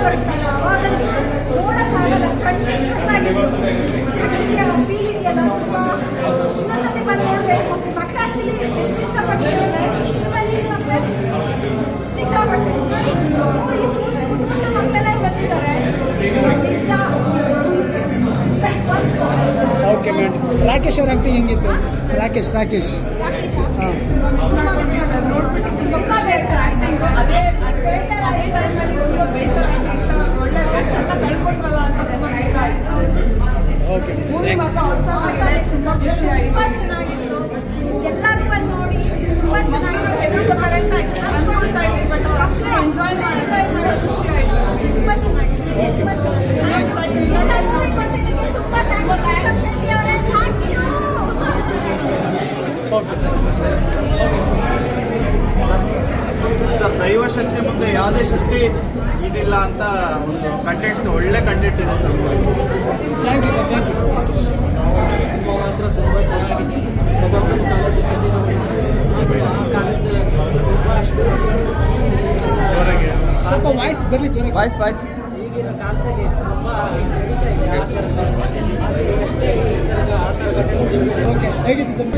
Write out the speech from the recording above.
ಬರುತ್ತಲ್ಲ ಅವಾಗ ನೋಡೋಕ್ಕಾಗಲ್ಲ. ಕಣ್ಣಾಗಿತ್ತು ಆ್ಯಕ್ಚುಲಿ ಆ ಫೀಲ್ ಇದೆಯಲ್ಲ ತುಂಬ ಇನ್ನೊಂದ್ಸತಿ ಬಂದು ನೋಡಬೇಕು. ಮಕ್ಕಳು ಆ್ಯಕ್ಚುಲಿ ಎಷ್ಟು ಇಷ್ಟಪಟ್ಟಿದ್ದಾರೆ ನಿಮ್ಮಲ್ಲಿ ಮಕ್ಕಳು ಸಿಕ್ಕಾಪಟ್ಟೆ ಇಷ್ಟು ಕುಟುಂಬದ ಮಕ್ಕಳೆಲ್ಲ ಬರ್ತಿದ್ದಾರೆ ನಿಜ. Okay madam. ರಾಕೇಶ್ ಅವ್ರ ಆ್ಯಕ್ಟಿಂಗ್ ಹೆಂಗಿತ್ತು? ರಾಕೇಶ್ ಹಾಂ ನೋಡ್ಬಿಟ್ಟು ತುಂಬ ಬೇಸರ ಆಯ್ತು. ಅದೇ ಟೈಮಲ್ಲಿ ತುಂಬ ಬೇಸರ ಆಯ್ತು. ಒಳ್ಳೆ ಎಲ್ಲ ಕಳ್ಕೊಂಡ್ವಲ್ಲ ಅಂತ ತುಂಬ ದುಃಖ ಆಯ್ತು. ಓಕೆ ಮೂವಿ ಮಾತ್ರ ಹೊಸ ತುಂಬ ಖುಷಿ ಆಯಿತು. ತುಂಬ ಚೆನ್ನಾಗಿತ್ತು. ಎಲ್ಲರೂ ಬಂದು ನೋಡಿ ತುಂಬ ಚೆನ್ನಾಗಿತ್ತು. ಹೆದರ್ಕೋತಾರೆ ಅಂತ ಅನ್ಕೊಳ್ತಾ ಇದ್ವಿ, ಬಟ್ ಅವ್ರು ಅಷ್ಟೇ ಎಂಜಾಯ್ ಮಾಡೋದು ಖುಷಿ ಆಯಿತು. ತುಂಬ ಚೆನ್ನಾಗಿತ್ತು. ತುಂಬ ಚೆನ್ನಾಗಿತ್ತು. ದೊಡ್ಡ ಮೂವಿ ಕೊಟ್ಟಿದ್ದಕ್ಕೆ ತುಂಬ ಥ್ಯಾಂಕ್ಸ್ ಶೆಟ್ಟಿ ಅವರೇ. Thank you. ಓಕೆ ಸರ್, ದೈವಶಕ್ತಿ ಮುಂದೆ ಯಾವುದೇ ಶಕ್ತಿ ಇದಿಲ್ಲ ಅಂತ ಒಂದು ಕಂಟೆಂಟ್, ಒಳ್ಳೆ ಕಂಟೆಂಟ್ ಇದೆ sir. Thank you sir. Thank you. Cinema ಮಾತ್ರ ತುಂಬ ಚೆನ್ನಾಗಿದೆ. ಒಬ್ಬೊಬ್ಬರ ಕಾಲದ ಕಥೆ ಆ ಕಾಲದ ಸ್ವಲ್ಪ ವಾಯ್ಸ್ ಬರಲಿ ಜೋರಾಗಿ. ವಾಯ್ಸ್ ಈಗಿನ ಕಾಲದಲ್ಲಿ ತುಂಬ ನಡೀತಾ ಇದೆ ಆ ಸ್ವಲ್ಪ. ಆದರೆ ಎಷ್ಟೇ ಈ ಥರದ ಆ ಥರ ಘಟನೆ ಓಕೆ ಹೇಗಿತ್ತು ಸರ್?